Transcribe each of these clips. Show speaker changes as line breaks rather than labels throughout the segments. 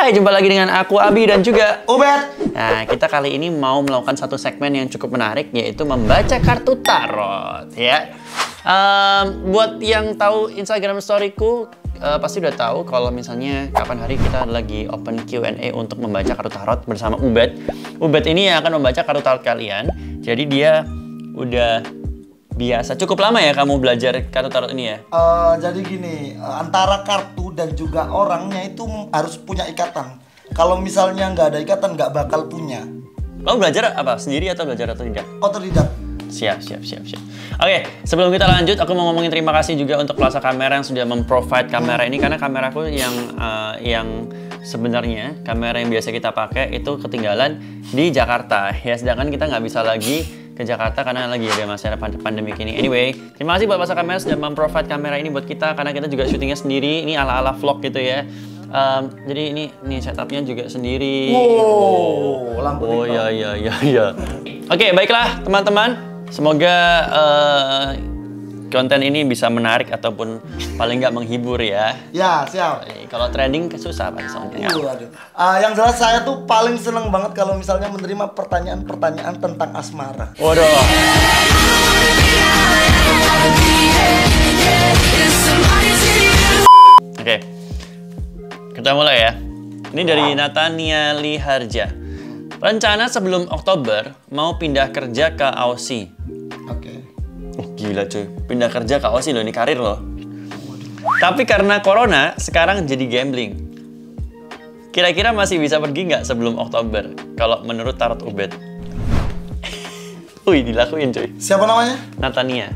Hai, jumpa lagi dengan aku Abi dan juga
Ubed.
Nah, kita kali ini mau melakukan satu segmen yang cukup menarik, yaitu membaca kartu tarot, ya. Buat yang tahu Instagram storyku, pasti udah tahu kalau misalnya kapan hari kita lagi open Q&A untuk membaca kartu tarot bersama Ubed. Ubed ini yang akan membaca kartu tarot kalian. Jadi dia udah biasa. Cukup lama ya kamu belajar kartu tarot ini ya?
Jadi gini, antara kartu dan juga orangnya itu harus punya ikatan. Kalau misalnya nggak ada ikatan, nggak bakal punya.
Kamu belajar apa? Sendiri atau belajar atau tidak?
Otodidak.
Siap. Oke, sebelum kita lanjut, aku mau ngomongin terima kasih juga untuk Plaza Kamera yang sudah memprovide kamera ini, karena kameraku yang sebenarnya kamera yang biasa kita pakai itu ketinggalan di Jakarta. Ya, sedangkan kita nggak bisa lagi ke Jakarta karena lagi ada masalah pandemi ini. Anyway, terima kasih buat Plaza Kamera sudah memprovide kamera ini buat kita, karena kita juga syutingnya sendiri. Ini ala-ala vlog gitu ya. Jadi ini setupnya juga sendiri.
Wow, lampu
oh ya. Oke, baiklah teman-teman. Semoga konten ini bisa menarik ataupun paling nggak menghibur ya.
Ya, siap.
Kalau trending susah Pak soalnya.
Aduh. Yang jelas saya tuh paling seneng banget kalau misalnya menerima pertanyaan-pertanyaan tentang asmara.
Waduh. Oke. Kita mulai ya. Ini dari Natania Liharja. Rencana sebelum Oktober mau pindah kerja ke Aussie.
Oke.
Gila cuy, pindah kerja ke Aussie loh, ini karir loh. Tapi karena corona, sekarang jadi gambling. Kira-kira masih bisa pergi nggak sebelum Oktober? Kalau menurut tarot Ubed. Wih, dilakuin cuy.
Siapa namanya?
Natania.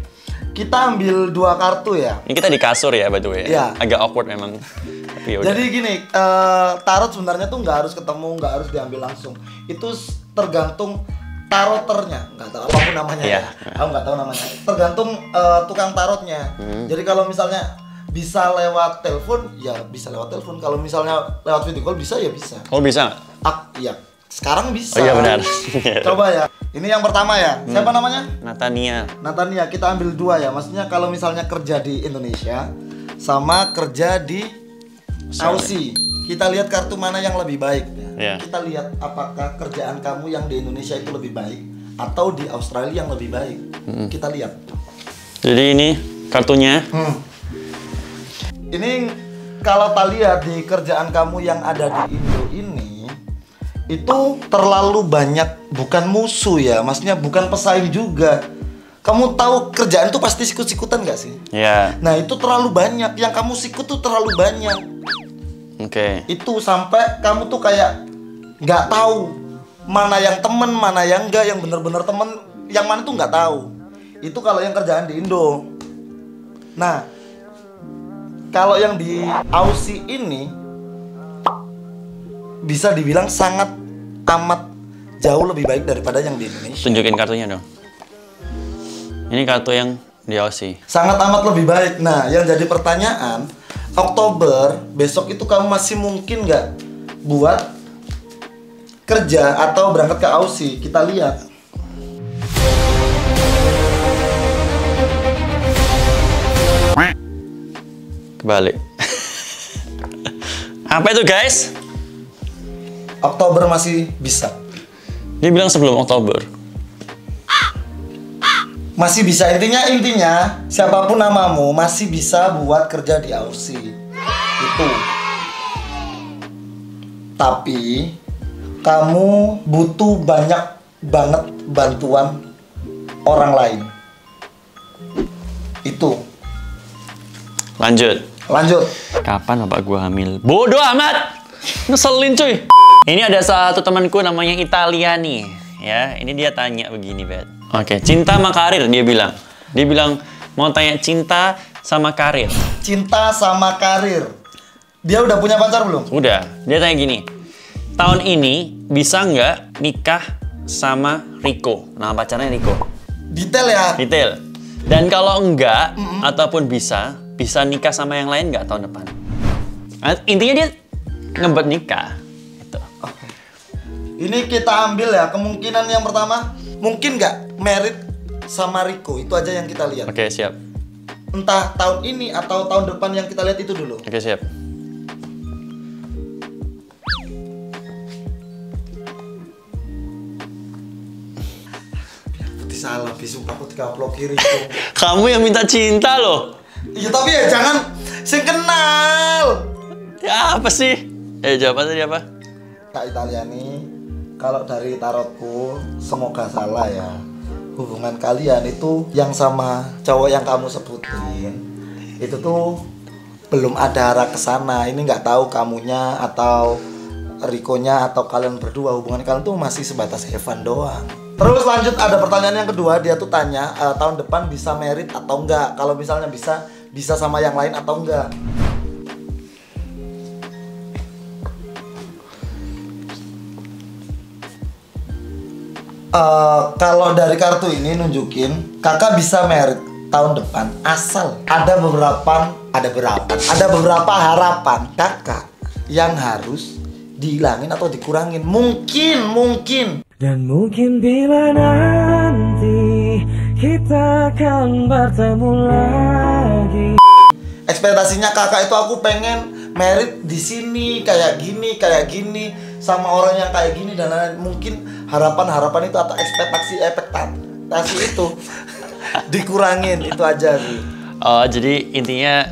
Kita ambil 2 kartu ya.
Ini kita di kasur ya, by the way.
Iya.
Agak awkward memang. Tapi yaudah.
Jadi gini, tarot sebenarnya tuh nggak harus ketemu, nggak harus diambil langsung. Itu tergantung taroternya, nggak tahu apapun namanya.
Iya.
Aku nggak tahu namanya. Tergantung tukang tarotnya. Jadi kalau misalnya bisa lewat telepon, ya bisa lewat telepon. Kalau misalnya lewat video call bisa, ya bisa.
Oh bisa nggak?
Iya. Sekarang bisa.
Oh iya benar.
Coba ya. Ini yang pertama ya. Siapa namanya?
Natania.
Natania. Kita ambil 2 ya. Maksudnya kalau misalnya kerja di Indonesia sama kerja di Aussie. Kita lihat kartu mana yang lebih baik ya.
Yeah.
Kita lihat apakah kerjaan kamu yang di Indonesia itu lebih baik atau di Australia yang lebih baik. Kita lihat.
Jadi ini kartunya.
Ini kalau kita lihat di kerjaan kamu yang ada di Indo ini, itu terlalu banyak, bukan musuh ya, maksudnya bukan pesaing juga. Kamu tahu kerjaan tuh pasti sikut-sikutan gak sih?
Ya.
Nah itu terlalu banyak, yang kamu sikut tuh terlalu banyak.
Oke.
Itu sampai kamu tuh kayak nggak tahu mana yang temen, mana yang enggak, yang bener-bener temen, yang mana tuh nggak tahu. Itu kalau yang kerjaan di Indo. Nah, kalau yang di Aussie ini bisa dibilang sangat amat jauh lebih baik daripada yang di Indonesia.
Tunjukin kartunya dong. Ini kartu yang di Aussie.
Sangat amat lebih baik. Nah, yang jadi pertanyaan, Oktober besok itu kamu masih mungkin nggak buat kerja atau berangkat ke Aussie? Kita lihat.
Kebalik. Apa itu guys?
Oktober masih bisa.
Dia bilang sebelum Oktober.
Masih bisa, intinya siapapun namamu masih bisa buat kerja di Aussie. Itu. Tapi kamu butuh banyak banget bantuan orang lain. Itu.
Lanjut. Kapan bapak gua hamil? Bodoh amat. Ngeselin cuy. Ini ada satu temanku namanya Italiani. Ya, ini dia tanya begini, Bet. Oke, cinta sama karir dia bilang. Dia bilang mau tanya cinta sama karir.
Cinta sama karir. Dia udah punya pacar belum?
Udah. Dia tanya gini. Tahun ini bisa nggak nikah sama Rico? Nama pacarnya Rico.
Detail ya.
Detail. Dan kalau enggak ataupun bisa nikah sama yang lain nggak tahun depan? Nah, intinya dia ngebet nikah. Gitu.
Oke. Ini kita ambil ya, kemungkinan yang pertama mungkin nggak merit sama Rico, itu aja yang kita lihat.
Oke, siap.
Entah tahun ini atau tahun depan, yang kita lihat itu dulu.
Oke, siap.
sumpah aku dikaplok Riko.
Kamu yang minta cinta loh.
Iya tapi ya jangan sing kenal.
Ya apa sih? Jawab tadi apa?
Kak Italiani, kalau dari tarotku semoga salah ya. Hubungan kalian itu yang sama cowok yang kamu sebutin itu tuh belum ada arah ke sana. Ini nggak tahu kamunya atau Rikonya atau kalian berdua, hubungan kalian tuh masih sebatas Evan doang. Terus lanjut ada pertanyaan yang kedua, dia tuh tanya tahun depan bisa merit atau enggak. Kalau misalnya bisa sama yang lain atau enggak. Kalau dari kartu ini nunjukin kakak bisa merit tahun depan asal ada beberapa harapan kakak yang harus dihilangin atau dikurangin. Mungkin
dan mungkin bila nanti kita akan bertemu lagi.
Ekspektasinya kakak itu aku pengen merit di sini kayak gini sama orang yang kayak gini dan lain-lain. Mungkin harapan itu atau ekspektasi itu dikurangin, itu aja sih.
Oh, jadi intinya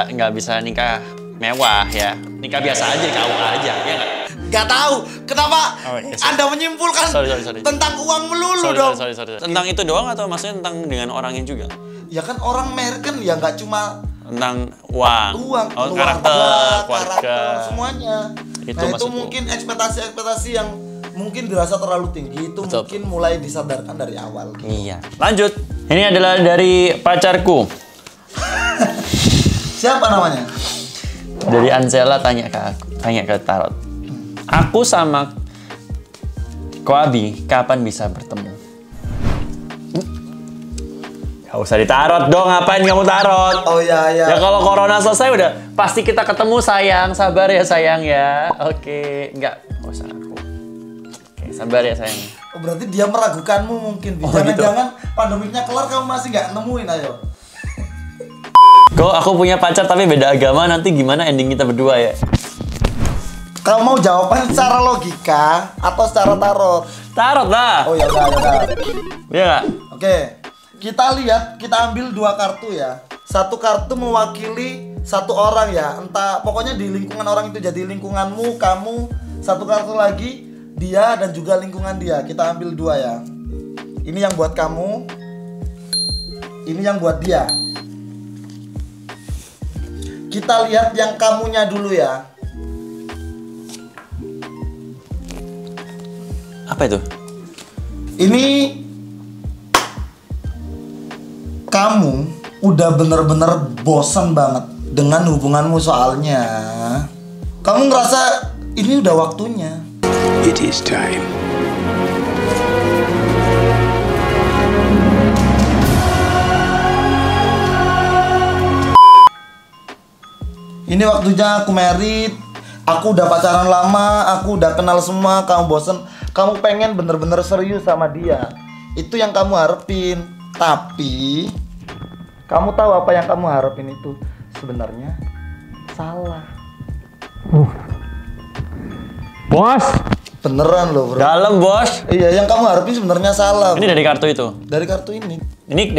nggak bisa nikah mewah ya, nikah biasa aja, KUA aja, ya nggak?
Gak tahu kenapa Anda menyimpulkan
Sorry.
tentang uang melulu dong.
Sorry. Tentang itu doang atau maksudnya tentang dengan orangnya juga?
Ya kan orang merit kan ya nggak cuma
Tentang uang, karakter,
semuanya.
Itu
Nah itu mungkin ekspektasi yang mungkin dirasa terlalu tinggi itu. Betul. Mungkin mulai disadarkan dari awal.
Iya. Lanjut. Ini adalah dari pacarku.
Siapa namanya?
Dari Ansela tanya ke tarot. Aku sama Koabi kapan bisa bertemu? Gak usah ditarot dong, ngapain kamu tarot?
Oh iya.
Ya kalau corona selesai udah pasti kita ketemu sayang, sabar ya sayang ya. Oke, gak usah aku. Oke, sabar ya sayang.
Oh, berarti dia meragukanmu mungkin. Jangan-jangan pandemiknya kelar kamu masih nggak nemuin, ayo.
Kok aku punya pacar tapi beda agama, nanti gimana ending kita berdua ya?
Kamu mau jawabannya secara logika atau secara tarot?
Tarot lah.
Oh ya udah.
Iya nggak?
Oke, kita lihat, kita ambil 2 kartu ya. Satu kartu mewakili satu orang ya, entah pokoknya di lingkungan orang itu, jadi lingkunganmu, kamu. Satu kartu lagi dia dan juga lingkungan dia. Kita ambil 2 ya. Ini yang buat kamu, ini yang buat dia. Kita lihat yang kamunya dulu ya.
Apa itu?
Ini kamu udah bener-bener bosan banget dengan hubunganmu soalnya. Kamu ngerasa ini udah waktunya.
It is time.
Ini waktunya aku merit. Aku udah pacaran lama, aku udah kenal semua, kamu bosen. Kamu pengen bener-bener serius sama dia. Itu yang kamu harapin. Tapi kamu tahu apa yang kamu harapin itu sebenarnya salah.
Bos.
Beneran loh bro.
Dalam bos.
Iya, yang kamu harapin sebenarnya salah.
Ini dari kartu itu.
Dari kartu ini.
Ini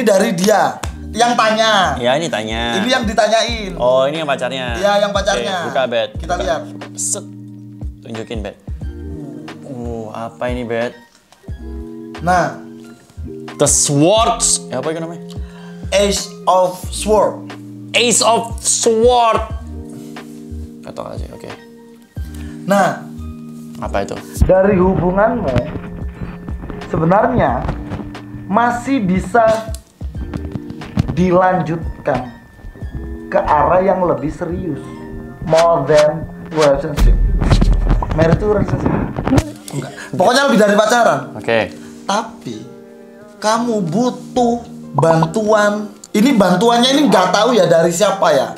dari
dia yang tanya.
Ya ini tanya.
Ini yang ditanyain.
Oh ini yang pacarnya.
Iya yang pacarnya.
Oke, buka Bet.
Kita lihat.
Set. Tunjukin Bet. Apa ini Bet?
Nah,
The Swords. Apa itu namanya?
Ace of Sword.
Ace of Sword. Kata aja, oke.
Nah,
apa itu?
dari hubunganmu sebenarnya masih bisa dilanjutkan ke arah yang lebih serius, more than relationship. Married to relationship? Enggak. Pokoknya lebih dari pacaran.
Oke.
Tapi kamu butuh bantuan. Ini bantuannya ini nggak tahu ya dari siapa ya.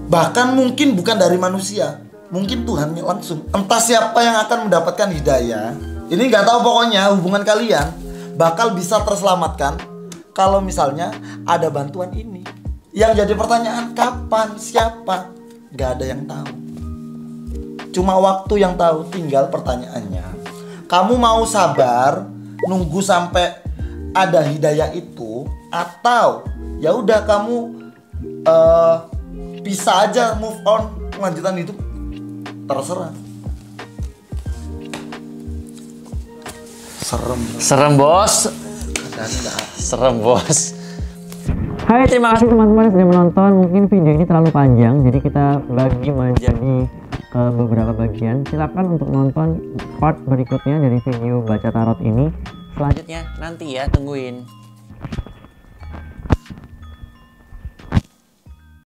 Bahkan mungkin bukan dari manusia. Mungkin Tuhan langsung. Entah siapa yang akan mendapatkan hidayah. Ini nggak tahu, pokoknya hubungan kalian bakal bisa terselamatkan kalau misalnya ada bantuan ini. Yang jadi pertanyaan kapan, siapa, nggak ada yang tahu. Cuma waktu yang tahu. Tinggal pertanyaannya, kamu mau sabar nunggu sampai ada hidayah itu, atau ya udah kamu bisa aja move on, kelanjutan hidup terserah.
Serem bos. Serem bos. Hai, terima kasih teman-teman yang sudah menonton. Mungkin video ini terlalu panjang, jadi kita bagi menjadi beberapa bagian. Silakan untuk nonton part berikutnya dari video baca tarot ini. Selanjutnya nanti ya, tungguin.